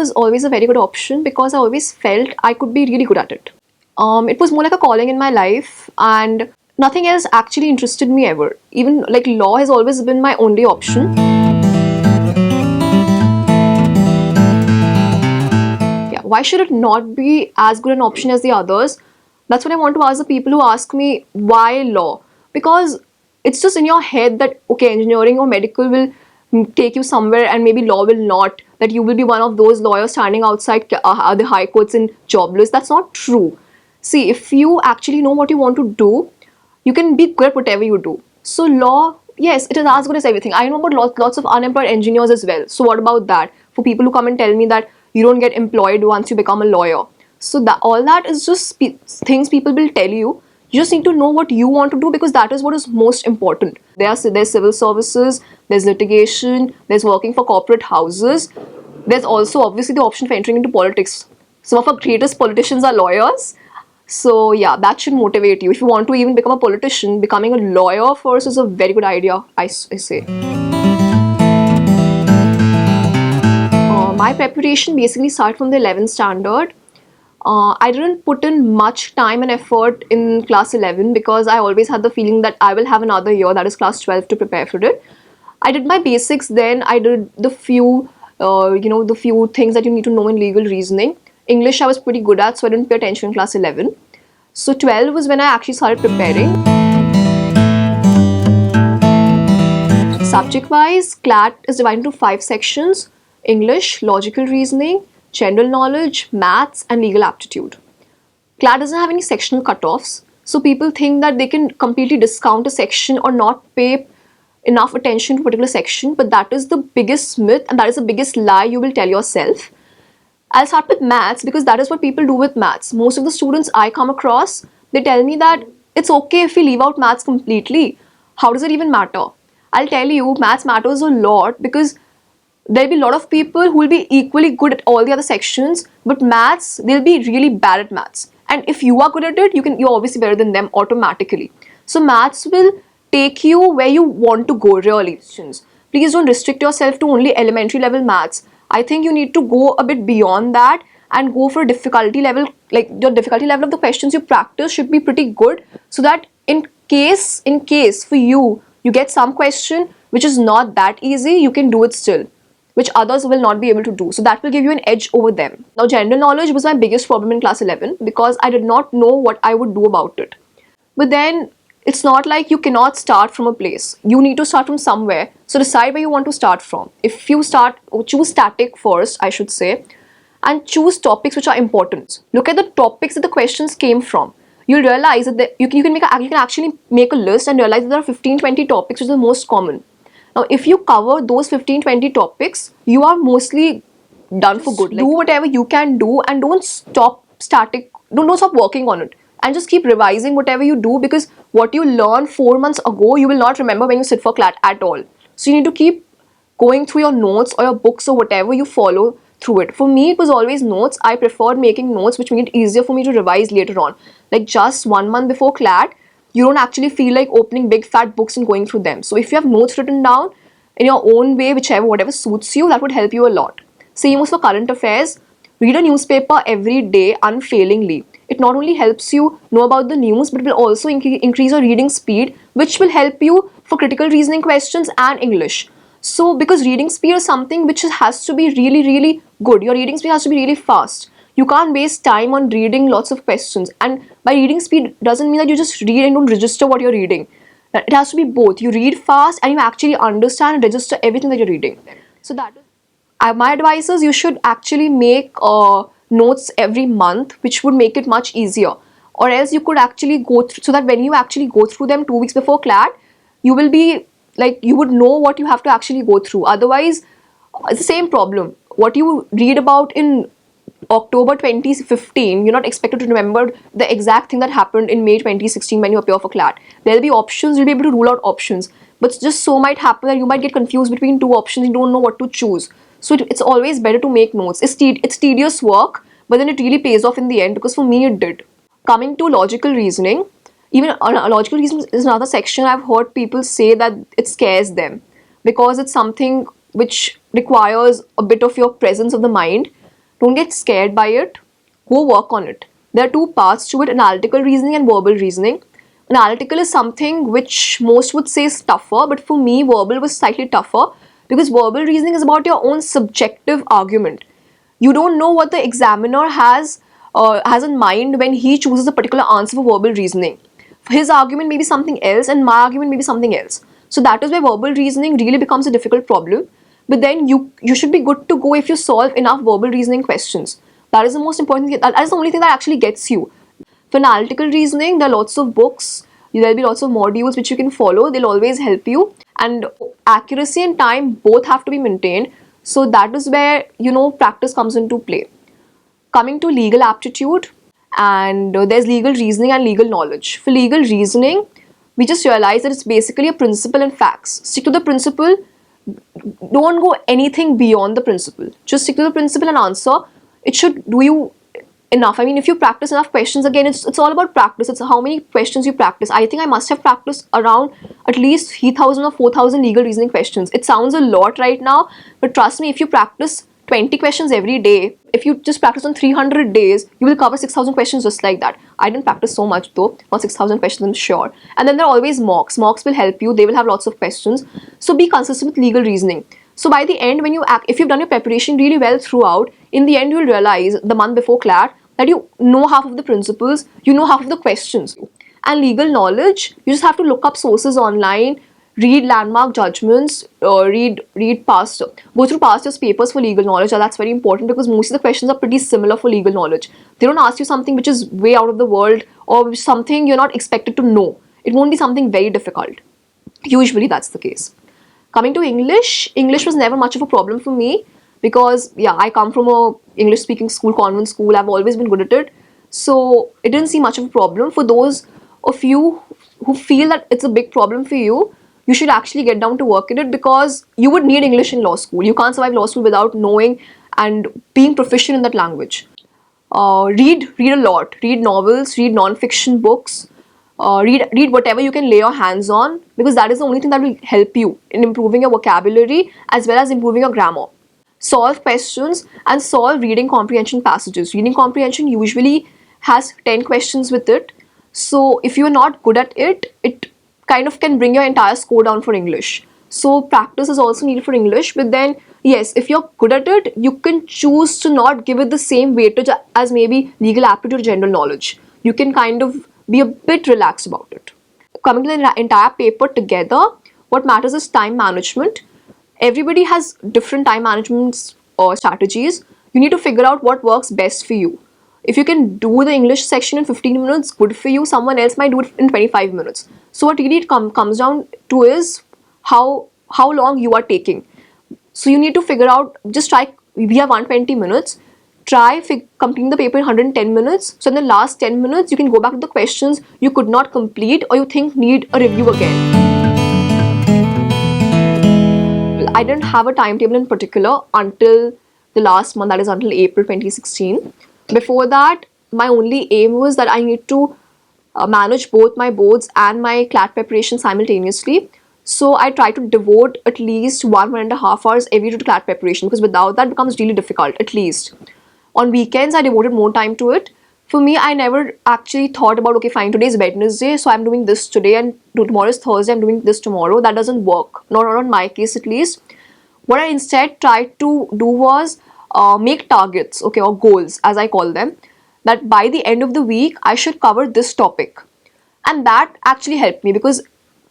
was always a very good option because I always felt I could be really good at it. It was more like a calling in my life, and nothing else actually interested me ever. Even like law has always been my only option. Yeah, why should it not be as good an option as the others? That's what I want to ask the people who ask me why law. Because it's just in your head that okay, engineering or medical will take you somewhere and maybe law will not. That you will be one of those lawyers standing outside the high courts in jobless. That's not true. See, if you actually know what you want to do, you can be good at whatever you do. So law, yes, it is as good as everything. I know about lots of unemployed engineers as well. So what about that? For people who come and tell me that you don't get employed once you become a lawyer. So that all that is just things people will tell you. You just need to know what you want to do because that is what is most important. There's civil services, there's litigation, there's working for corporate houses. There's also obviously the option for entering into politics. Some of our greatest politicians are lawyers. So yeah, that should motivate you. If you want to even become a politician, becoming a lawyer first is a very good idea, I say. My preparation basically started from the 11th standard. I didn't put in much time and effort in class 11 because I always had the feeling that I will have another year, that is class 12, to prepare for it. I did my basics then. I did the few, the few things that you need to know in legal reasoning. English I was pretty good at, so I didn't pay attention in class 11. So 12 was when I actually started preparing. Subject-wise, CLAT is divided into 5 sections: English, logical reasoning, general knowledge, maths, and legal aptitude. CLAT doesn't have any sectional cutoffs, so people think that they can completely discount a section or not pay enough attention to a particular section, but that is the biggest myth and that is the biggest lie you will tell yourself. I'll start with maths because that is what people do with maths. Most of the students I come across, they tell me that it's okay if we leave out maths completely. How does it even matter? I'll tell you, maths matters a lot because there'll be a lot of people who will be equally good at all the other sections, but maths, they'll be really bad at maths. And if you are good at it, you're obviously better than them automatically. So maths will take you where you want to go, really. Please don't restrict yourself to only elementary level maths. I think you need to go a bit beyond that and go for a difficulty level, like your difficulty level of the questions you practice should be pretty good, so that in case for you get some question which is not that easy, you can do it still, which others will not be able to do. So that will give you an edge over them. Now, general knowledge was my biggest problem in class 11 because I did not know what I would do about it. But then it's not like you cannot start from a place. You need to start from somewhere. So decide where you want to start from. If you choose static first, I should say, and choose topics which are important. Look at the topics that the questions came from. You'll realize that you can actually make a list and realize that there are 15-20 topics which are the most common. Now, if you cover those 15-20 topics, you are mostly done for good. Like, do whatever you can do and don't stop working on it. And just keep revising whatever you do, because what you learned 4 months ago, you will not remember when you sit for CLAT at all. So you need to keep going through your notes or your books or whatever you follow through it. For me, it was always notes. I preferred making notes, which made it easier for me to revise later on. Like just 1 month before CLAT, you don't actually feel like opening big fat books and going through them. So if you have notes written down in your own way, whatever suits you, that would help you a lot. Same was for current affairs. Read a newspaper every day unfailingly. It not only helps you know about the news, but will also increase your reading speed, which will help you for critical reasoning questions and English. So because reading speed is something which has to be really, really good. Your reading speed has to be really fast. You can't waste time on reading lots of questions. And by reading speed doesn't mean that you just read and don't register what you're reading. It has to be both. You read fast and you actually understand and register everything that you're reading. So that is my advice is you should actually make notes every month, which would make it much easier. Or else you could actually go through, so that when you actually go through them 2 weeks before CLAT, you will be like, you would know what you have to actually go through. Otherwise, it's the same problem. What you read about in October 2015, you're not expected to remember the exact thing that happened in May 2016 when you appear for CLAT. There'll be options, you'll be able to rule out options. But just so might happen that you might get confused between 2 options, you don't know what to choose. So it's always better to make notes. It's tedious work, but then it really pays off in the end, because for me it did. Coming to logical reasoning, even logical reasoning is another section I've heard people say that it scares them because it's something which requires a bit of your presence of the mind. Don't get scared by it. Go work on it. There are two parts to it: analytical reasoning and verbal reasoning. Analytical is something which most would say is tougher, but for me, verbal was slightly tougher because verbal reasoning is about your own subjective argument. You don't know what the examiner has in mind when he chooses a particular answer for verbal reasoning. His argument may be something else, and my argument may be something else. So that is where verbal reasoning really becomes a difficult problem. But then you should be good to go if you solve enough verbal reasoning questions. That is the most important thing. That is the only thing that actually gets you. For analytical reasoning, there are lots of books. There'll be lots of modules which you can follow. They'll always help you. And accuracy and time both have to be maintained. So that is where practice comes into play. Coming to legal aptitude, and there's legal reasoning and legal knowledge. For legal reasoning, we just realize that it's basically a principle and facts. Stick to the principle. Don't go anything beyond the principle. Just stick to the principle and answer. It should do you enough. I mean, if you practice enough questions, again, it's all about practice. It's how many questions you practice. I think I must have practiced around at least 3,000 or 4,000 legal reasoning questions. It sounds a lot right now, but trust me, if you practice 20 questions every day, if you just practice on 300 days, you will cover 6,000 questions just like that. I didn't practice so much though, not 6,000 questions, I'm sure. And then there are always mocks. Mocks will help you. They will have lots of questions. So be consistent with legal reasoning. So by the end, if you've done your preparation really well throughout, in the end, you'll realize the month before CLAT that you know half of the principles, you know half of the questions. And legal knowledge, you just have to look up sources online, read landmark judgments, go through past year's papers for legal knowledge. And that's very important because most of the questions are pretty similar for legal knowledge. They don't ask you something which is way out of the world or something you're not expected to know. It won't be something very difficult. Usually that's the case. Coming to English, English was never much of a problem for me because I come from a English speaking school, convent school. I've always been good at it. So it didn't seem much of a problem. For those of you who feel that it's a big problem for you, you should actually get down to work at it because you would need English in law school. You can't survive law school without knowing and being proficient in that language. Read a lot. Read novels, read non-fiction books. Read whatever you can lay your hands on because that is the only thing that will help you in improving your vocabulary as well as improving your grammar. Solve questions and solve reading comprehension passages. Reading comprehension usually has 10 questions with it. So if you are not good at it, it kind of can bring your entire score down for English. So practice is also needed for English. But then, yes, if you're good at it, you can choose to not give it the same weightage as maybe legal aptitude or general knowledge. You can kind of be a bit relaxed about it. Coming to the entire paper together, what matters is time management. Everybody has different time management strategies. You need to figure out what works best for you. If you can do the English section in 15 minutes, good for you. Someone else might do it in 25 minutes. So what really comes down to is how long you are taking. So you need to figure out, just try, we have 120 minutes. Try completing the paper in 110 minutes. So in the last 10 minutes, you can go back to the questions you could not complete or you think need a review again. I didn't have a timetable in particular until the last month, that is until April 2016. Before that, my only aim was that I need to manage both my boards and my CLAT preparation simultaneously. So I try to devote at least 1.5 hours every day to CLAT preparation because without that it becomes really difficult, at least. On weekends, I devoted more time to it. For me, I never actually thought about, okay, fine, today is Wednesday, so I'm doing this today and tomorrow is Thursday, I'm doing this tomorrow. That doesn't work, not on my case at least. What I instead tried to do was make targets, okay, or goals as I call them, that by the end of the week, I should cover this topic. And that actually helped me because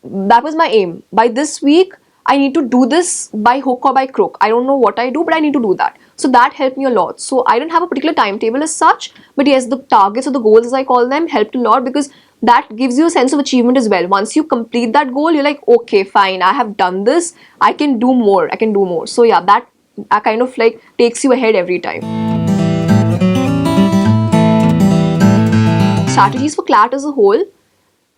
that was my aim. By this week, I need to do this by hook or by crook. I don't know what I do, but I need to do that. So that helped me a lot. So I didn't have a particular timetable as such, but yes, the targets or the goals as I call them helped a lot because that gives you a sense of achievement as well. Once you complete that goal, you're like, okay, fine, I have done this. I can do more. So yeah, that kind of like takes you ahead every time. Strategies for CLAT as a whole.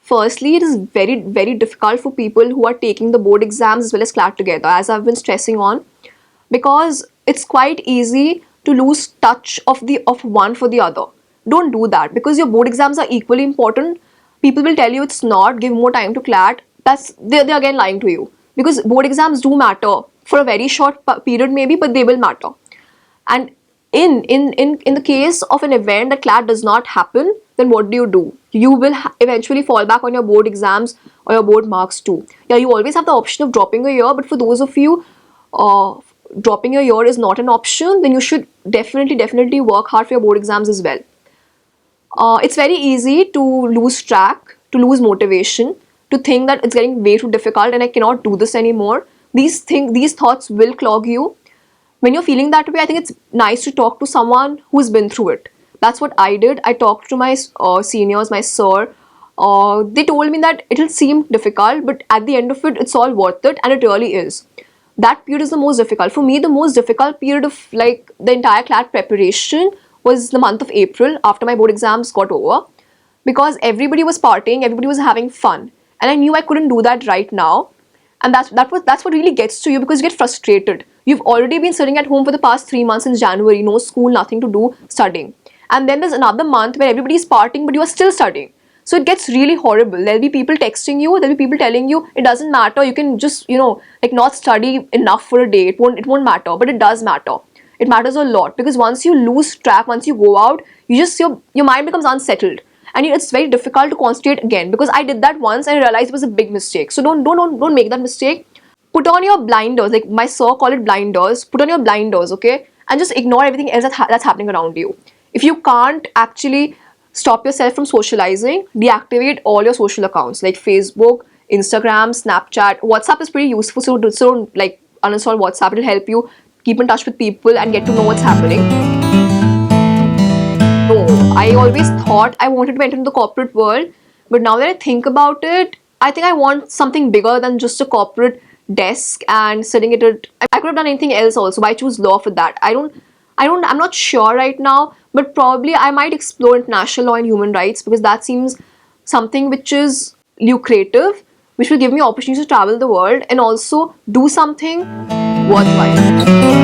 Firstly, it is very, very difficult for people who are taking the board exams as well as CLAT together, as I've been stressing on, because it's quite easy to lose touch of one for the other. Don't do that because your board exams are equally important. People will tell you it's not, give more time to CLAT. They're again lying to you because board exams do matter for a very short period maybe, but they will matter. And In the case of an event that CLAT does not happen, then what do? You will eventually fall back on your board exams or your board marks too. Yeah, you always have the option of dropping a year, but for those of you uh, dropping a year is not an option, then you should definitely work hard for your board exams as well. It's very easy to lose track, to lose motivation, to think that it's getting way too difficult and I cannot do this anymore. These thoughts will clog you. When you're feeling that way, I think it's nice to talk to someone who's been through it. That's what I did. I talked to my seniors, my sir. They told me that it'll seem difficult, but at the end of it, it's all worth it, and it really is. That period is the most difficult. For me, the most difficult period of like the entire CLAT preparation was the month of April after my board exams got over, because everybody was partying, everybody was having fun, and I knew I couldn't do that right now. And that's what really gets to you, because you get frustrated. You've already been sitting at home for the past 3 months since January, no school, nothing to do, studying, and then there's another month where everybody's partying but you are still studying. So it gets really horrible. There'll be people texting you, there'll be people telling you it doesn't matter, you can just like not study enough for a day, it won't matter. But it does matter. It matters a lot, because once you lose track, once you go out, your mind becomes unsettled, and it's very difficult to concentrate again. Because I did that once and I realized it was a big mistake. So don't make that mistake. Put on your blinders, like my sir call it blinders. Put on your blinders, okay, and just ignore everything else that's happening around you. If you can't actually stop yourself from socializing, deactivate all your social accounts like Facebook, Instagram, Snapchat. WhatsApp is pretty useful, so don't like uninstall WhatsApp. It'll help you keep in touch with people and get to know what's happening. No, I always thought I wanted to enter into the corporate world, but now that I think about it, I think I want something bigger than just a corporate desk and sitting at it. I could have done anything else also, but I choose law for that. I'm not sure right now, but probably I might explore international law and human rights, because that seems something which is lucrative, which will give me opportunities to travel the world and also do something worthwhile.